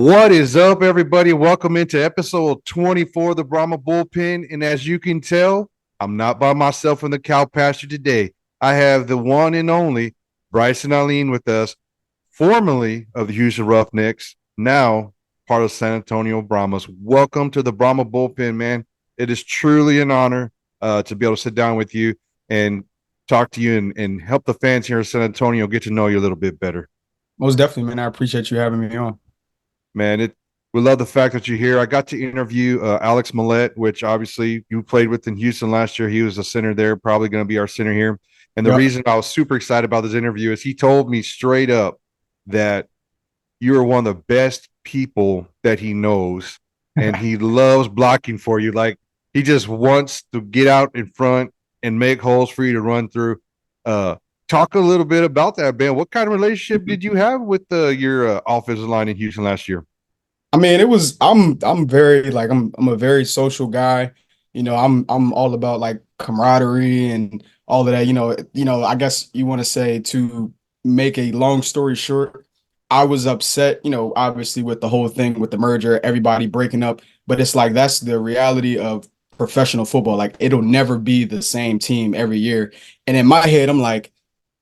What is up, everybody? Welcome into episode 24 of the Brahma Bullpen. And as you can tell, I'm not by myself in the cow pasture today. I have the one and only Brycen Alleyne with us, formerly of the Houston Roughnecks, now part of San Antonio Branhmas. Welcome to the Brahma Bullpen, man. It is truly an honor to be able to sit down with you and talk to you and help the fans here in San Antonio get to know you a little bit better. Most definitely, man. I appreciate you having me on. Man, we love the fact that you're here. I got to interview Alex Millette, which obviously you played with in Houston last year. He was a center there, probably going to be our center here. And the Yep. reason I was super excited about this interview is he told me straight up that you are one of the best people that he knows, and he loves blocking for you. Like, he just wants to get out in front and make holes for you to run through. Talk a little bit about that, man. What kind of relationship did you have with your offensive line in Houston last year? I mean, it was I'm very like I'm a very social guy. I'm all about like camaraderie and all of that. I guess you want to say, to make a long story short, I was upset, obviously with the whole thing with the merger, everybody breaking up, but it's like that's the reality of professional football. Like, it'll never be the same team every year. And in my head, I'm like,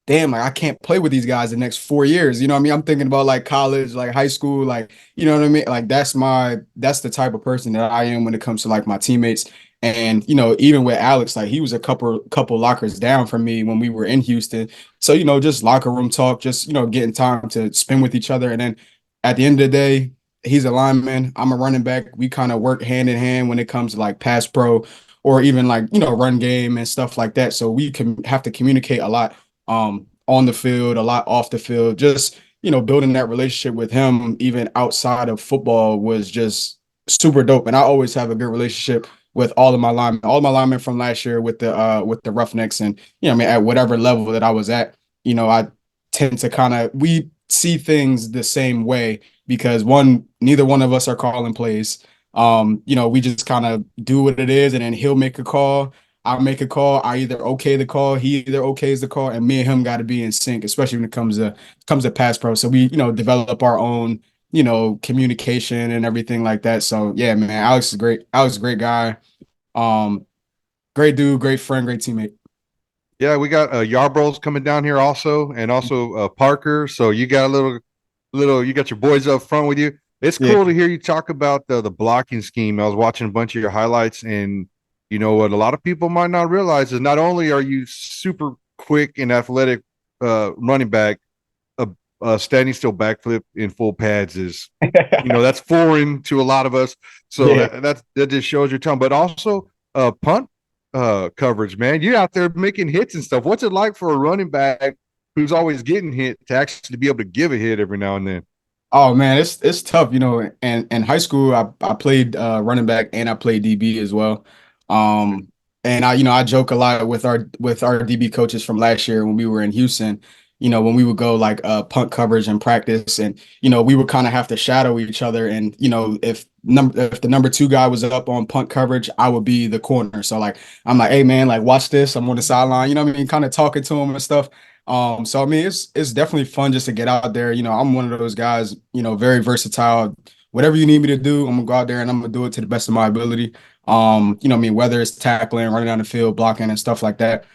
damn, like I can't play with these guys the next 4 years. You know what I mean? I'm thinking about like college, like high school, like, you know what I mean? Like that's the type of person that I am when it comes to like my teammates. And, even with Alex, like he was a couple lockers down from me when we were in Houston. So, just locker room talk, just, getting time to spend with each other. And then at the end of the day, he's a lineman. I'm a running back. We kind of work hand in hand when it comes to like pass pro or even like, run game and stuff like that. So we can have to communicate a lot on the field, a lot off the field. Just, building that relationship with him, even outside of football, was just super dope. And I always have a good relationship with all of my linemen from last year with the Roughnecks. And, I mean, at whatever level that I was at, I tend to we see things the same way because neither one of us are calling plays. We just kind of do what it is, and then he'll make a call, I'll make a call. I either okay the call, he either okays the call, and me and him got to be in sync, especially when it comes to pass pro. So we, develop our own, communication and everything like that. So yeah, man, Alex is great. Alex is a great guy. Um, Great dude, great friend, great teammate. Yeah, we got Yarbrough's coming down here also, and also Parker. So you got you got your boys up front with you. It's Yeah. cool to hear you talk about the blocking scheme. I was watching a bunch of your highlights, and you know what a lot of people might not realize is not only are you super quick and athletic running back, a standing still backflip in full pads is, that's foreign to a lot of us. So Yeah. that just shows your talent. But also punt coverage, man. You're out there making hits and stuff. What's it like for a running back who's always getting hit to actually be able to give a hit every now and then? Oh man, it's tough, And in high school, I played running back and I played DB as well. Um, and I joke a lot with our DB coaches from last year when we were in Houston. When we would go like punt coverage and practice, and we would kind of have to shadow each other. And if the number two guy was up on punt coverage, I would be the corner. So like I'm like, hey man, like watch this. I'm on the sideline. You know what I mean? Kind of talking to him and stuff. So I mean, it's definitely fun just to get out there. I'm one of those guys, very versatile. Whatever you need me to do, I'm gonna go out there and I'm gonna do it to the best of my ability. I mean, whether it's tackling, running down the field, blocking and stuff like that.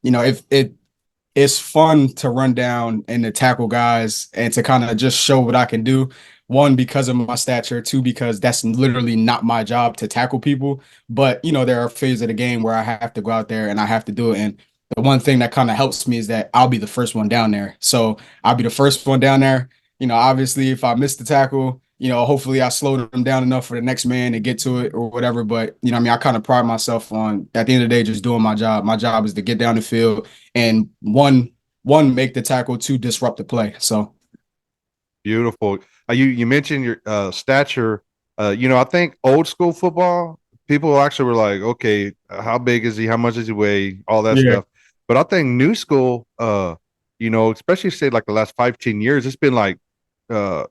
If it's fun to run down and to tackle guys and to kind of just show what I can do. One, because of my stature. Two, because that's literally not my job to tackle people. But, there are phases of the game where I have to go out there and I have to do it. And the one thing that kind of helps me is that I'll be the first one down there. So I'll be the first one down there. Obviously, if I miss the tackle, hopefully I slow them down enough for the next man to get to it or whatever. But, I mean, I kind of pride myself on, at the end of the day, just doing my job. My job is to get down the field and one make the tackle, two disrupt the play. So Beautiful. You mentioned your stature. I think old school football people actually were like, okay, how big is he? How much does he weigh? All that yeah, stuff. But I think new school, especially say like the last 5-10 years, it's been like, uh,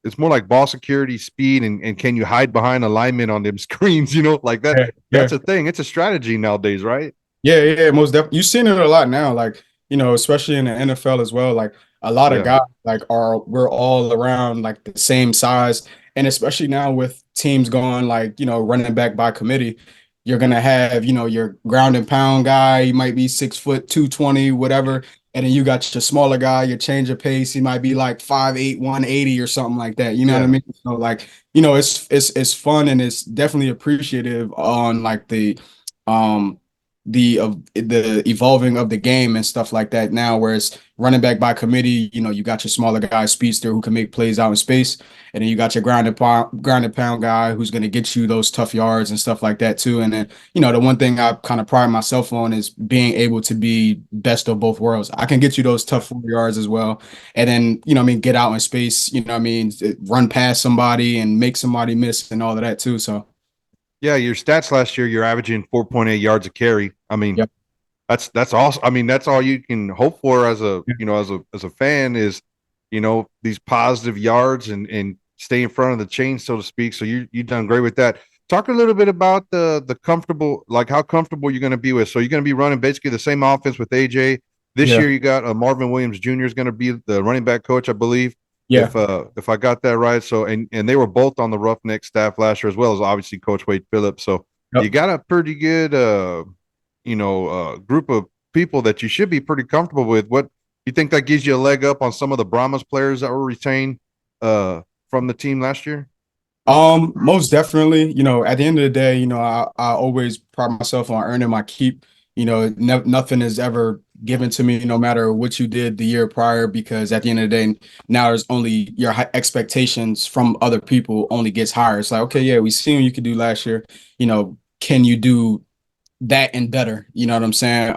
it's more like ball security, speed, and can you hide behind a lineman on them screens? Like that. yeah, yeah, That's a thing. It's a strategy nowadays, right? yeah, most definitely. You've seen it a lot now, like especially in the NFL as well. Like a lot of Yeah. guys like we're all around like the same size. And especially now with teams going like, running back by committee, you're gonna have, your ground and pound guy, he might be 6 foot 220, whatever. And then you got your smaller guy, your change of pace, he might be like 5'8", 180 or something like that. You know what I Yeah. mean? So like, it's fun and it's definitely appreciative on like um the evolving of the game and stuff like that now, where it's running back by committee. You got your smaller guy, speedster, who can make plays out in space, and then you got your ground and pound guy who's going to get you those tough yards and stuff like that too. And then the one thing I kind of pride myself on is being able to be best of both worlds. I can get you those tough 4 yards as well, and then get out in space. Run past somebody and make somebody miss and all of that too. So Yeah, your stats last year, you're averaging 4.8 yards a carry. I mean, yep. that's awesome. I mean, that's all you can hope for as a as a fan is, these positive yards and stay in front of the chain, so to speak. So you've done great with that. Talk a little bit about the comfortable, like how comfortable you're going to be with. So you're going to be running basically the same offense with AJ. This Yeah. year you got Marvin Williams Jr. is going to be the running back coach, I believe. Yeah. If I got that right. So and they were both on the Roughneck staff last year, as well as obviously Coach Wade Phillips. So you Yep. got a pretty good group of people that you should be pretty comfortable with. What you think that gives you a leg up on some of the Brahmas players that were retained from the team last year? Most definitely. At the end of the day, I always pride myself on earning my keep. Nothing is ever given to me, no matter what you did the year prior, because at the end of the day, now there's only your expectations from other people only gets higher. It's like, okay, yeah, we seen what you could do last year. Can you do that and better? You know what I'm saying?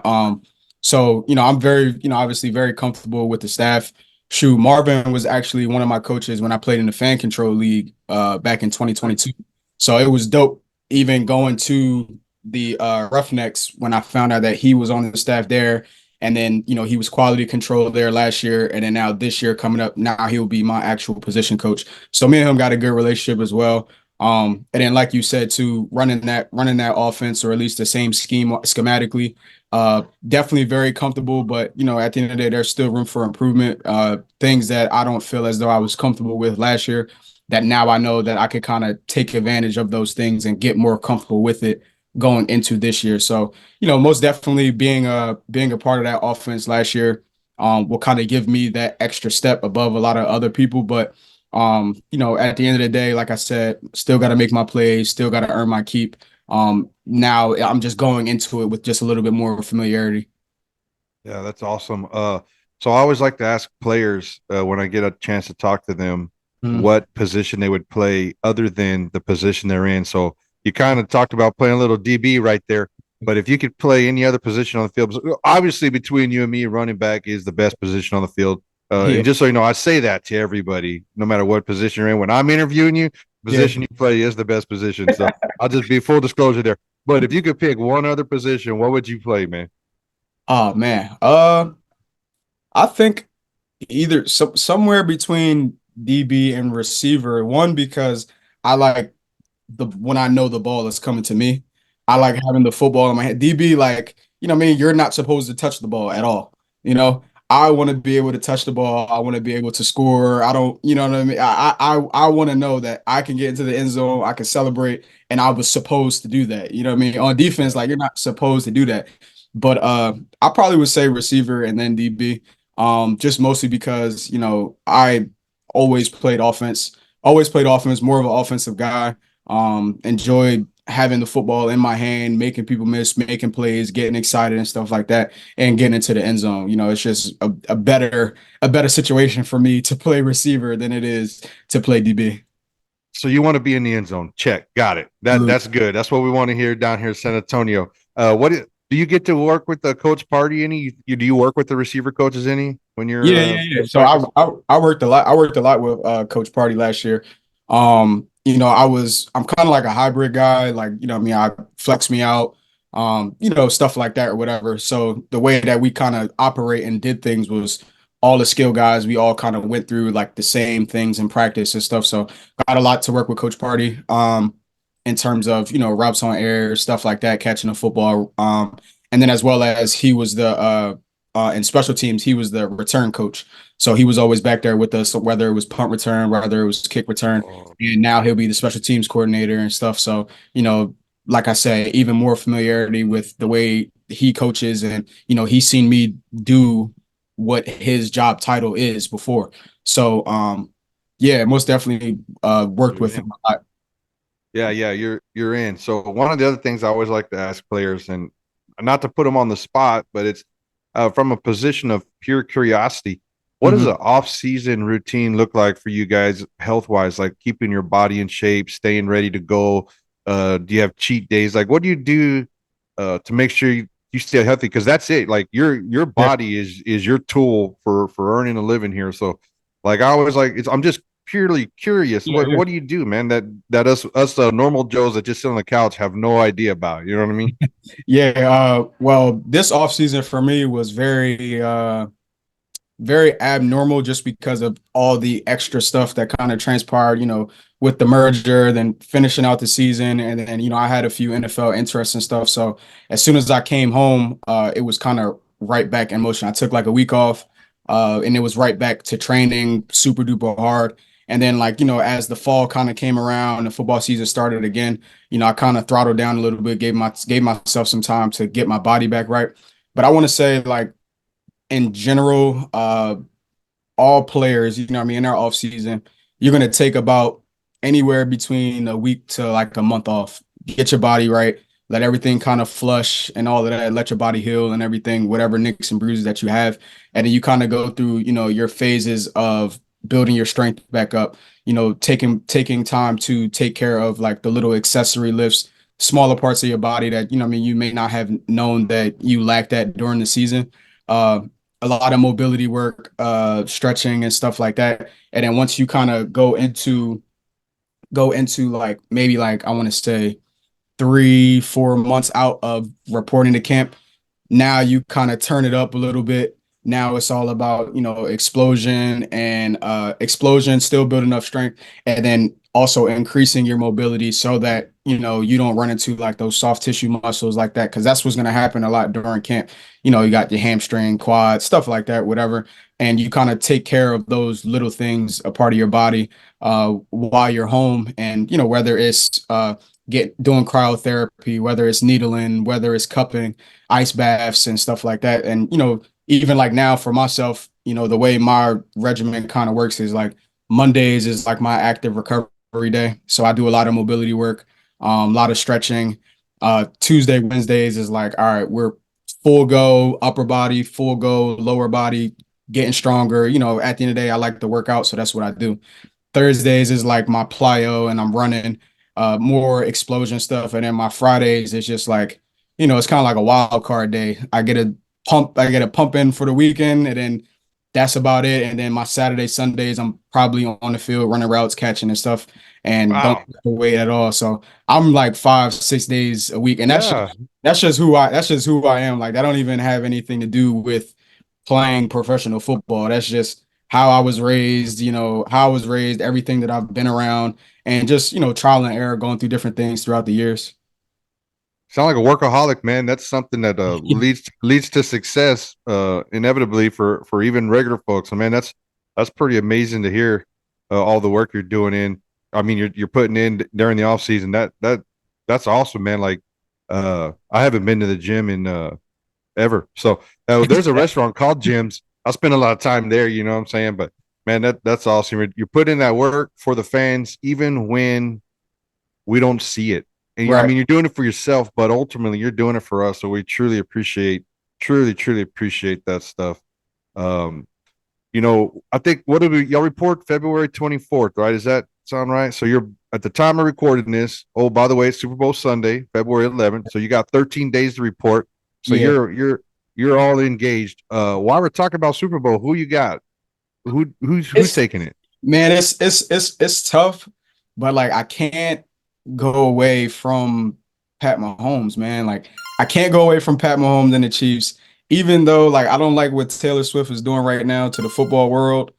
So I'm very, obviously very comfortable with the staff. Shoot, Marvin was actually one of my coaches when I played in the fan control league back in 2022. So it was dope even going to the Roughnecks when I found out that he was on the staff there. And then, he was quality control there last year. And then now this year coming up, now he'll be my actual position coach. So me and him got a good relationship as well. And then like you said too, running that offense, or at least the same scheme schematically, definitely very comfortable. But at the end of the day, there's still room for improvement. Things that I don't feel as though I was comfortable with last year, that now I know that I could kind of take advantage of those things and get more comfortable with it going into this year. So most definitely being a part of that offense last year will kind of give me that extra step above a lot of other people. But at the end of the day, like I said, still got to make my plays, still got to earn my keep. Now I'm just going into it with just a little bit more familiarity. Yeah, that's awesome. So I always like to ask players when I get a chance to talk to them Mhm. what position they would play other than the position they're in. So you kind of talked about playing a little DB right there, but if you could play any other position on the field, obviously between you and me, running back is the best position on the field. Yeah, And just so you know, I say that to everybody, no matter what position you're in. When I'm interviewing you, the yeah. position you play is the best position. So I'll just be full disclosure there. But if you could pick one other position, what would you play, man? Oh man. I think either somewhere between DB and receiver. One, because I like the when I know the ball is coming to me. I like having the football in my hand. DB, like, what I mean, you're not supposed to touch the ball at all. You know, I want to be able to touch the ball. I want to be able to score. I don't, you know what I mean? I want to know that I can get into the end zone, I can celebrate, and I was supposed to do that. You know what I mean? On defense, like, you're not supposed to do that. But I probably would say receiver and then DB. Just mostly because, I always played offense, more of an offensive guy. Enjoyed having the football in my hand, making people miss, making plays, getting excited and stuff like that, and getting into the end zone. It's just a better situation for me to play receiver than it is to play DB. So you want to be in the end zone. Check. Got it. That's good. That's what we want to hear down here in San Antonio. Do you get to work with the coach party any? Do you work with the receiver coaches any when you're Yeah, yeah, yeah. in So I, practice? I I worked a lot. I worked a lot with Coach Party last year. I'm kind of like a hybrid guy. Like, what I mean, I flex me out, stuff like that or whatever. So the way that we kind of operate and did things was all the skill guys. We all kind of went through like the same things in practice and stuff. So got a lot to work with Coach Party. In terms of routes on air, stuff like that, catching the football. And then as well as he was the in special teams, he was the return coach. So he was always back there with us, whether it was punt return, whether it was kick return, Oh, and now he'll be the special teams coordinator and stuff. So, like I said, even more familiarity with the way he coaches, and he's seen me do what his job title is before. So, yeah, most definitely worked you're with in. him a lot. Yeah, yeah, you're in. So one of the other things I always like to ask players, and not to put them on the spot, but it's from a position of pure curiosity. What does Mhm. an off-season routine look like for you guys, health-wise, like keeping your body in shape, staying ready to go? Do you have cheat days? Like, what do you do to make sure you stay healthy? Because that's it. Like your Yeah, body is your tool for earning a living here. So, like I always like, I'm just purely curious. yeah, yeah. What do you do, man? That us normal Joes that just sit on the couch have no idea about. You know what I mean? Yeah, well, this offseason for me was very abnormal just because of all the extra stuff that kind of transpired, with the merger, then finishing out the season. And then, I had a few NFL interests and stuff. So as soon as I came home, it was kind of right back in motion. I took like a week off, and it was right back to training super duper hard. And then, like, as the fall kind of came around, the football season started again, I kind of throttled down a little bit, gave myself some time to get my body back right. But I want to say, like, in general, all players, what I mean, in our off season, you're gonna take about anywhere between a week to like a month off. Get your body right, let everything kind of flush and all of that, let your body heal and everything, whatever nicks and bruises that you have. And then you kind of go through, your phases of building your strength back up, taking time to take care of like the little accessory lifts, smaller parts of your body that, I mean, you may not have known that you lacked that during the season. Uh, a lot of mobility work, stretching and stuff like that. And then once you kind of go into like maybe like I want to say 3-4 months out of reporting to camp, now you kind of turn it up a little bit. Now it's all about, explosion and explosion, still building up strength, and then also increasing your mobility so that, you don't run into like those soft tissue muscles like that. Cause that's what's going to happen a lot during camp. You got your hamstring, quad, stuff like that, whatever. And you kind of take care of those little things, a part of your body, while you're home. And, whether it's, doing cryotherapy, whether it's needling, whether it's cupping, ice baths and stuff like that. And, even like now for myself, the way my regimen kind of works is like Mondays is like my active recovery day. So I do a lot of mobility work, a lot of stretching. Tuesday, Wednesdays is like, all right, we're full go upper body, full go lower body, getting stronger. At the end of the day, I like to work out. So that's what I do. Thursdays is like my plyo and I'm running more explosion stuff. And then my Fridays is just like, it's kind of like a wild card day. I get a pump in for the weekend, and then that's about it. And then my Saturday, Sundays, I'm probably on the field running routes, catching and stuff, and don't Wow. have to wait at all. So I'm like 5-6 days a week, and that's Yeah. just that's just who I am. Like, that don't even have anything to do with playing professional football. That's just how I was raised, everything that I've been around, and just, trial and error, going through different things throughout the years. Sound like a workaholic, man. That's something that leads to success inevitably for even regular folks. I mean, that's pretty amazing to hear all the work you're doing in. I mean, you're putting in during the off season. That's awesome, man. Like I haven't been to the gym in ever. So there's a restaurant called Jim's. I spend a lot of time there, you know what I'm saying? But man, that's awesome. You're putting in that work for the fans even when we don't see it. And I Right. mean, you're doing it for yourself, but ultimately you're doing it for us. So we truly appreciate that stuff. Um, I think what did y'all report February 24th, right? Does that sound right? So you're at the time of recording this. Oh, by the way, it's Super Bowl Sunday, February 11th. So you got 13 days to report. So Yeah. you're all engaged. While we're talking about Super Bowl, who you got? Who's It's taking it? Man, it's tough, but like I can't go away from Pat Mahomes, man. Like, I can't go away from Pat Mahomes and the Chiefs, even though like I don't like what Taylor Swift is doing right now to the football world.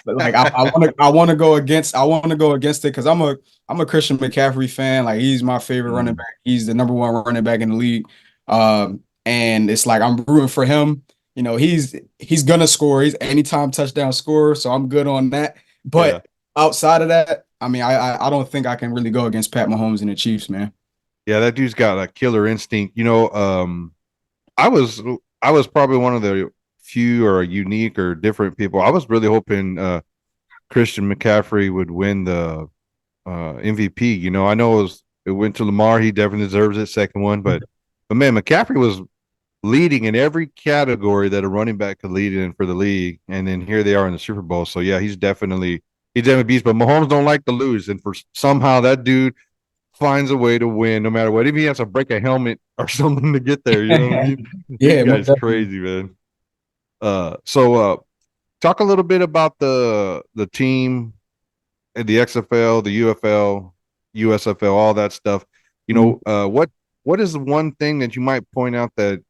But like I want to go against it because I'm a Christian McCaffrey fan. Like, he's my favorite running Mm. back. He's the number one running back in the league. And it's like I'm rooting for him. he's gonna score. He's anytime touchdown scorer, so I'm good on that. Yeah. But outside of that, I mean, I don't think I can really go against Pat Mahomes and the Chiefs, man. Yeah, that dude's got a killer instinct. I was I was probably one of the few or unique or different people. I was really hoping Christian McCaffrey would win the MVP. I know it went to Lamar. He definitely deserves it, second one. But man, McCaffrey was leading in every category that a running back could lead in for the league, and then here they are in the Super Bowl. So yeah, he's definitely a beast. But Mahomes don't like to lose, and for somehow that dude finds a way to win no matter what. If he has to break a helmet or something to get there, you know what I mean? This Yeah, most guy's definitely. crazy, man. So talk a little bit about the team, the XFL, the UFL, USFL, all that stuff. Mhm. What is the one thing that you might point out that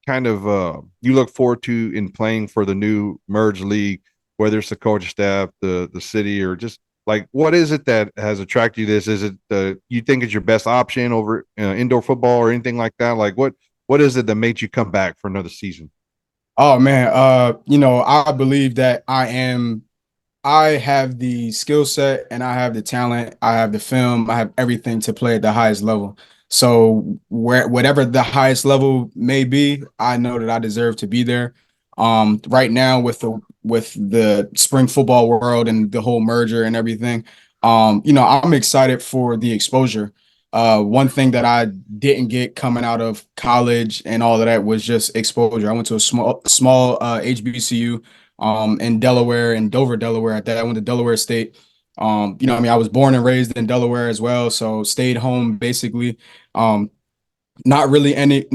kind of you look forward to in playing for the new merged league, whether it's the coach staff, the city, or just like what is it that has attracted you to this? Is it you think it's your best option over indoor football or anything like that? Like what is it that made you come back for another season? Oh man, I believe that I have the skill set and I have the talent, I have the film, I have everything to play at the highest level. So whatever the highest level may be, I know that I deserve to be there. Right now with the spring football world and the whole merger and everything, I'm excited for the exposure. One thing that I didn't get coming out of college and all of that was just exposure. I went to a small HBCU in Delaware, in Dover, Delaware. At that, I went to Delaware State. I mean, I was born and raised in Delaware as well, so stayed home basically. Um, not really any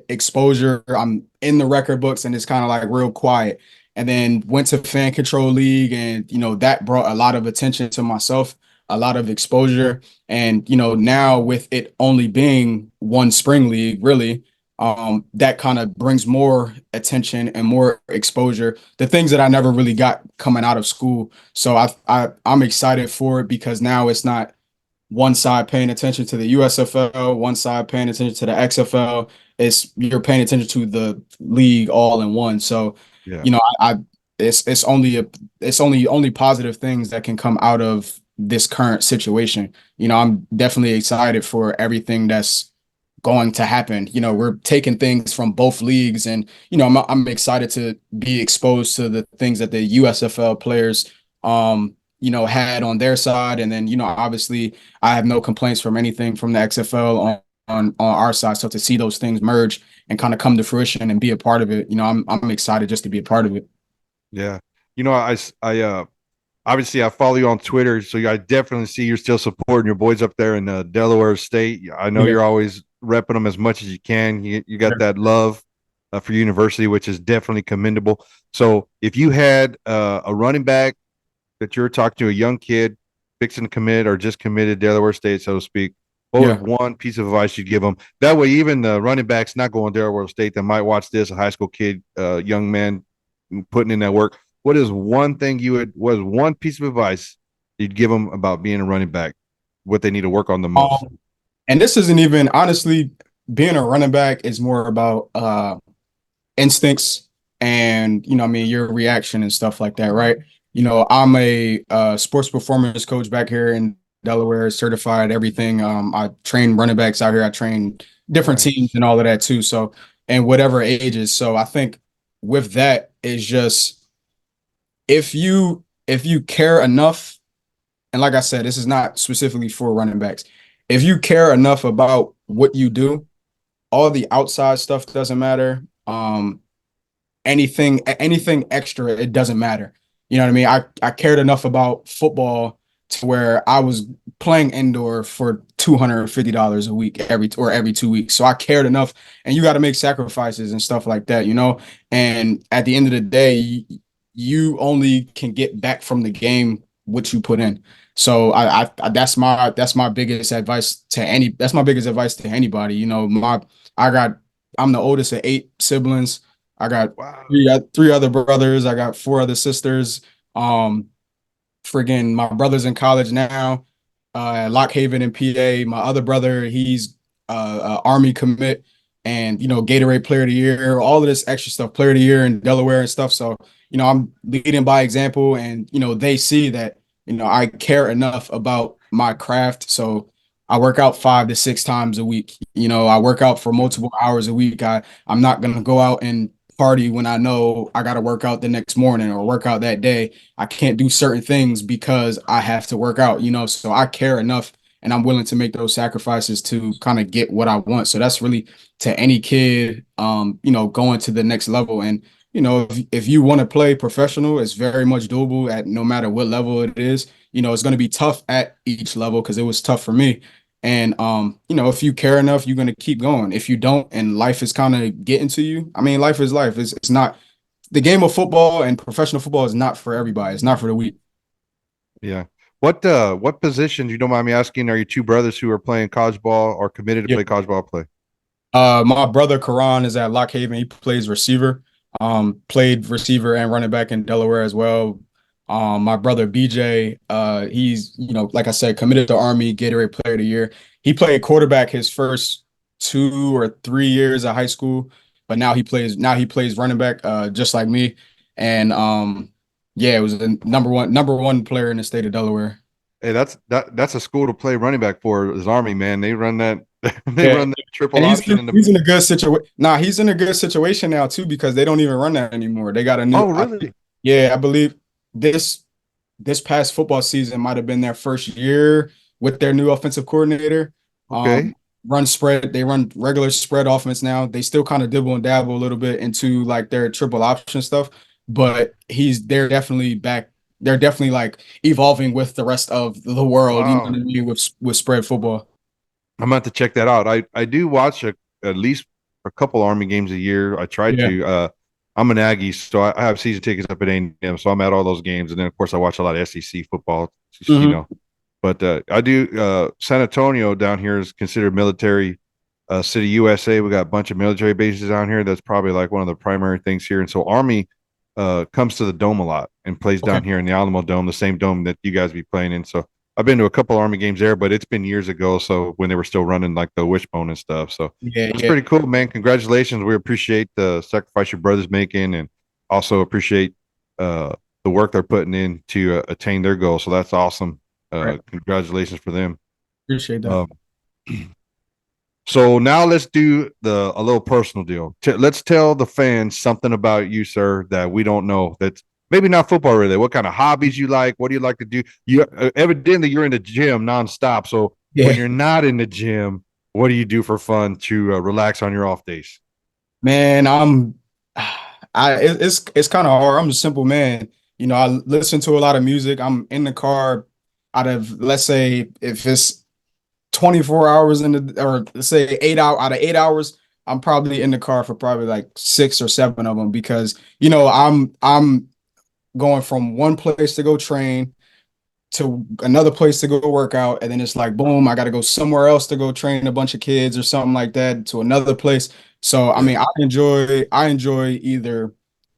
exposure. I'm in the record books and it's kind of like real quiet. And then went to Fan Control League, and that brought a lot of attention to myself, a lot of exposure. And now with it only being one spring league, really, that kind of brings more attention and more exposure, the things that I never really got coming out of school. So I'm excited for it because now it's not one side paying attention to the USFL, one side paying attention to the XFL. You're paying attention to the league all in one. So, Yeah. I it's only positive things that can come out of this current situation. I'm definitely excited for everything that's going to happen. We're taking things from both leagues, and I'm excited to be exposed to the things that the USFL players had on their side, and then obviously I have no complaints from anything from the XFL on our side. So to see those things merge and kind of come to fruition and be a part of it, I'm excited just to be a part of it. Yeah. Obviously I follow you on Twitter, so I definitely see you're still supporting your boys up there in Delaware State. I know Yeah. you're always repping them as much as you can. You got that love for university, which is definitely commendable. So if you had a running back that you're talking to, a young kid fixing to commit or just committed Delaware State, so to speak, what Yeah. would one piece of advice you'd give them? That way, even the running backs not going Delaware State that might watch this, a high school kid, young man putting in that work. What is one piece of advice you'd give them about being a running back? What they need to work on the most? Um, and this isn't even honestly being a running back is more about instincts and I mean your reaction and stuff like that, right? I'm a sports performance coach back here in Delaware, certified everything. I train running backs out here. I train different teams Nice. and all of that too. So, and whatever ages. So I think with that is just if you care enough, and like I said, this is not specifically for running backs. If you care enough about what you do, all the outside stuff doesn't matter. Anything extra, it doesn't matter. You know what I mean? I cared enough about football to where I was playing indoor for $250 a week every 2 weeks. So I cared enough, and you got to make sacrifices and stuff like that. And at the end of the day, you only can get back from the game what you put in. So that's my biggest advice to anybody. I got I'm the oldest of 8 siblings. I got Wow. three other brothers. I got 4 other sisters. Um, Friggin' my brother's in college now, Lock Haven in PA. My other brother, he's Army commit. and Gatorade Player of the Year, all of this extra stuff, Player of the Year in Delaware and stuff. So I'm leading by example, and they see that I care enough about my craft. So I work out 5 to 6 times a week. I work out for multiple hours a week. I'm not gonna go out and party when I know I got to work out the next morning or work out that day. I can't do certain things because I have to work out, so I care enough and I'm willing to make those sacrifices to kind of get what I want. So that's really to any kid, going to the next level. And, if you want to play professional, it's very much doable at no matter what level it is. It's going to be tough at each level because it was tough for me. And if you care enough, you're gonna keep going. If you don't, and life is kind of getting to you, I mean, life is life. It's not the game of football, and professional football is not for everybody. It's not for the weak. Yeah. What positions, you don't mind me asking, are you two brothers who are playing college ball or committed to Yeah. play college ball play? My brother Karan is at Lock Haven. He plays receiver. Played receiver and running back in Delaware as well. My brother BJ, he's like I said, committed to Army, Gatorade Player of the Year. He played quarterback his first 2 or 3 years of high school, but now he plays running back, just like me. And yeah, it was the number one player in the state of Delaware. Hey, that's a school to play running back for is Army, man. They run that they Yeah. run that triple And option in the. he's in a good situation. Nah, he's in a good situation now too because they don't even run that anymore. They got a new. Oh, really? Yeah, I believe this this past football season might have been their first year with their new offensive coordinator. Okay. Run spread. They run regular spread offense now. They still kind of dibble and dabble a little bit into like their triple option stuff, but they're definitely back. They're definitely like evolving with the rest of the world. You know what Wow. I mean with spread football. I'm about to check that out. I do watch at least a couple Army games a year. I try Yeah. to. I'm an Aggie, so I have season tickets up at A&M, so I'm at all those games, and then of course I watch a lot of SEC football. Just, Hmm. but I do. San Antonio down here is considered military city USA. We got a bunch of military bases down here. That's probably like one of the primary things here, and so Army comes to the dome a lot and plays Okay. down here in the Alamo Dome, the same dome that you guys be playing in. So I've been to a couple Army games there, but it's been years ago. So when they were still running like the wishbone and stuff. So Yeah, that's yeah. pretty cool, man. Congratulations. We appreciate the sacrifice your brother's making and also appreciate uh, the work they're putting in to attain their goal. So that's awesome. Right. Congratulations for them. Appreciate that. Um, so now let's do a little personal deal. Let's tell the fans something about you, sir, that we don't know. That's maybe not football related. What kind of hobbies you like? What do you like to do? You evidently you're in the gym nonstop. So when Yeah. you're not in the gym, what do you do for fun to relax on your off days? Man, it's kind of hard. I'm a simple man. I listen to a lot of music. I'm in the car out of, let's say, if it's 24 hours or let's say 8 hour out of 8 hours, I'm probably in the car for probably like 6 or 7 of them because I'm going from one place to go train to another place to go work out, and then it's like boom, I got to go somewhere else to go train a bunch of kids or something like that to another place. So I Yeah. mean, I enjoy either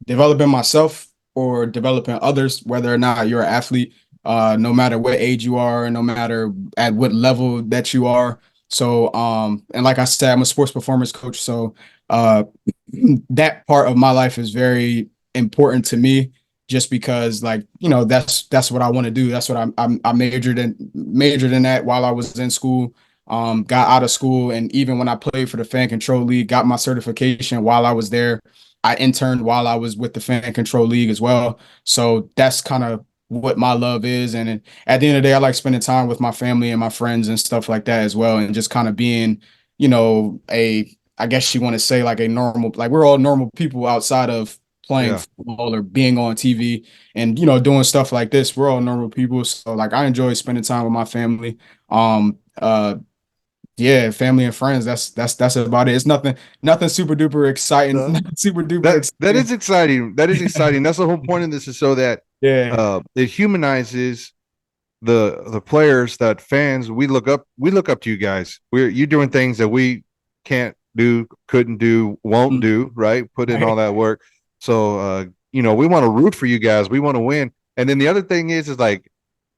developing myself or developing others, whether or not you're an athlete, no matter what age you are, no matter at what level that you are. So and like I said, I'm a sports performance coach, so uh that part of my life is very important to me just because like that's what I want to do. That's what I majored in that while I was in school. Got out of school, and even when I played for the Fan Control League, got my certification while I was there. I interned while I was with the Fan Control League as well. So that's kind of what my love is. And at the end of the day, I like spending time with my family and my friends and stuff like that as well, and just kind of being, a I guess you want to say like a normal, like we're all normal people outside of playing Yeah. football or being on TV and doing stuff like this. We're all normal people, so like I enjoy spending time with my family. Um, uh, yeah, family and friends. That's about it. It's nothing super duper exciting, Uh, nothing super duper that exciting. is exciting. That is exciting. That's the whole point of this is so that Yeah, it humanizes the players that fans we look up to you guys. You doing things that we can't do, couldn't do, won't do, right? Put in all right. that work. So we want to root for you guys. We want to win. And then the other thing is like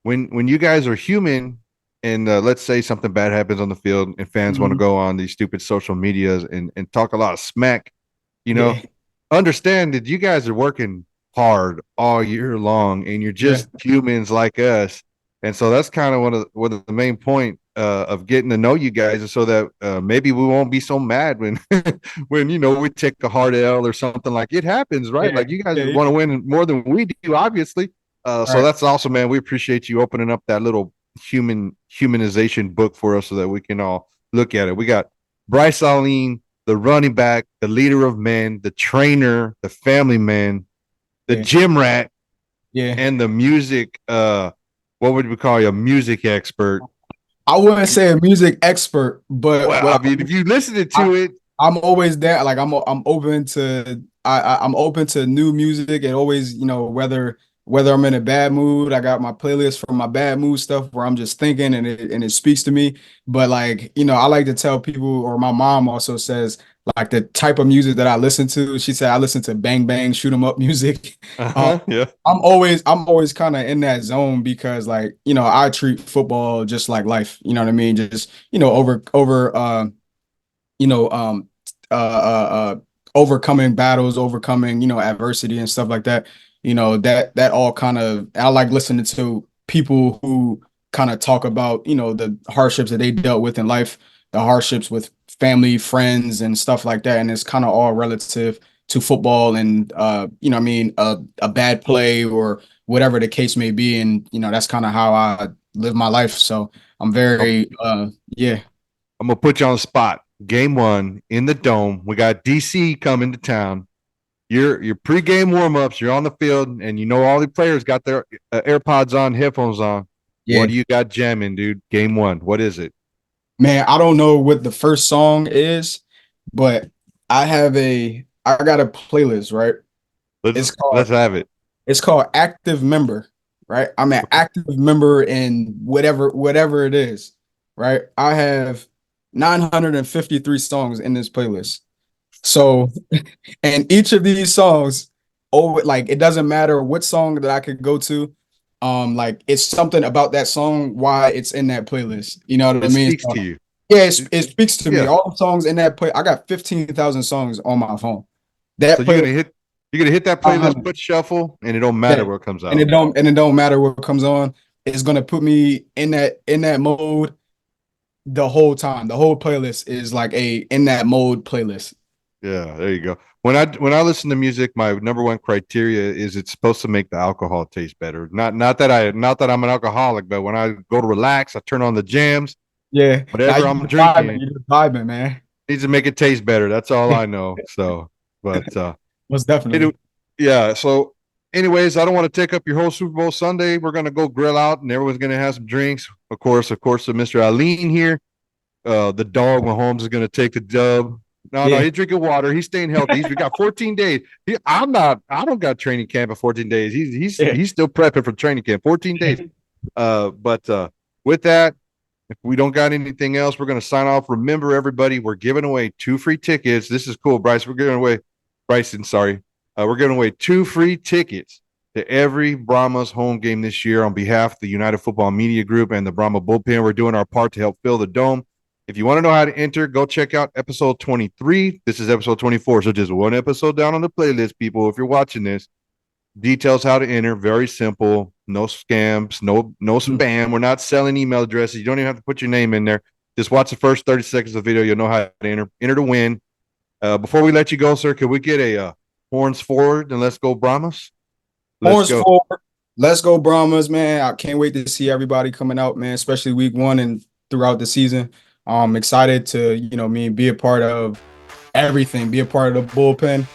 when you guys are human, let's say something bad happens on the field and fans want to Mhm. go on these stupid social medias and talk a lot of smack, you know, Yeah, understand that you guys are working hard all year long and you're yeah, just humans like us. And so that's kind of one of the main point of getting to know you guys, is so that maybe we won't be so mad when when we take a hard L or something. Like, it happens, right? yeah, Like, you guys yeah, want to win more than we do, obviously. So right. that's awesome, man. We appreciate you opening up that little humanization book for us so that we can all look at it. We got Brycen Alleyne, the running back, the leader of men, the trainer, the family man, the Yeah, gym rat, yeah. and the music. What would we call you? A music expert. I wouldn't say a music expert, but Well, I mean, if you listened I, to it, I'm always there. Like I'm open to I'm open to new music, and always, whether I'm in a bad mood, I got my playlist for my bad mood stuff where I'm just thinking and it speaks to me. But like, I like to tell people, or my mom also says, like, the type of music that I listen to. She said I listen to bang bang shoot 'em up music. Um, yeah. I'm always kind of in that zone because, like, I treat football just like life. You know what I mean? Just, over you know, overcoming battles, overcoming, adversity and stuff like that. That all kind of, I like listening to people who kind of talk about, the hardships that they dealt with in life, the hardships with family, friends, and stuff like that. And it's kind of all relative to football and, what I mean, a bad play or whatever the case may be. And, that's kind of how I live my life. So I'm I'm, very, yeah, I'm gonna put you on the spot. Game one in the dome. We got DC coming to town. Your pregame warmups. You're on the field, and all the players got their AirPods on, headphones on. What yeah. do you got jamming, dude? Game one. What is it? Man, I don't know what the first song is, but I got a playlist, right? Let's It's called let's have it. it's called Active Member, right? I'm an Okay. active member in whatever it is, right? I have 953 songs in this playlist. So, and each of these songs, like, it doesn't matter what song that I could go to. Like, it's something about that song why it's in that playlist. You know what I It mean? speaks So, to you. yeah, it speaks to me. Yeah. All the songs in that play, I got 15,000 songs on my phone. So That you're playlist, gonna hit that playlist, 100. put shuffle, and it don't matter Yeah. what comes And out. it don't matter what comes on. It's gonna put me in that mode the whole time. The whole playlist is like a in that mode playlist. Yeah, there you go. When I listen to music, my number one criteria is it's supposed to make the alcohol taste better. Not that I'm an alcoholic, but when I go to relax, I turn on the jams, Yeah. Now whatever you I'm just vibing. drinking You're just vibing, man. needs to make it taste better. That's all I know. So, but Most definitely. it, yeah. So, anyways, I don't want to take up your whole Super Bowl Sunday. We're gonna go grill out, and everyone's gonna have some drinks. Of course, Mr. Alleyne here. The dog Mahomes is going to take the dub. No, Yeah. he's drinking water. He's staying healthy. We got 14 days. I'm not. I don't got training camp at 14 days. Yeah. He's still prepping for training camp. 14 days. But with that, if we don't got anything else, we're going to sign off. Remember, everybody, we're giving away 2 free tickets. This is cool, Bryce. We're giving away Bryson. Sorry, we're giving away 2 free tickets to every Brahmas home game this year on behalf of the United Football Media Group and the Brahma Bullpen. We're doing our part to help fill the dome. If you want to know how to enter, go check out episode 23. This is episode 24. So just one episode down on the playlist, people. If you're watching this, details how to enter. Very simple. No scams, no spam. We're not selling email addresses. You don't even have to put your name in there. Just watch the first 30 seconds of the video. You'll know how to enter. Enter to win. Before we let you go, sir, can we get a horns forward and let's go Brahmas? Let's Horns go. forward. Let's go, Brahmas, man. I can't wait to see everybody coming out, man, especially week one and throughout the season. I'm excited to, be a part of everything, be a part of the bullpen.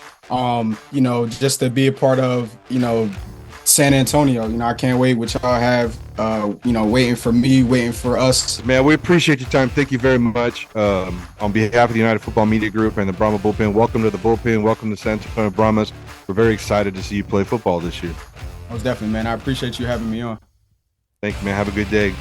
Just to be a part of, San Antonio. I can't wait what y'all have, waiting for me, waiting for us. Man, we appreciate your time. Thank you very much. On behalf of the United Football Media Group and the Brahma Bullpen, welcome to the bullpen. Welcome to San Antonio Brahmas. We're very excited to see you play football this year. Most definitely, man. I appreciate you having me on. Thank you, man. Have a good day.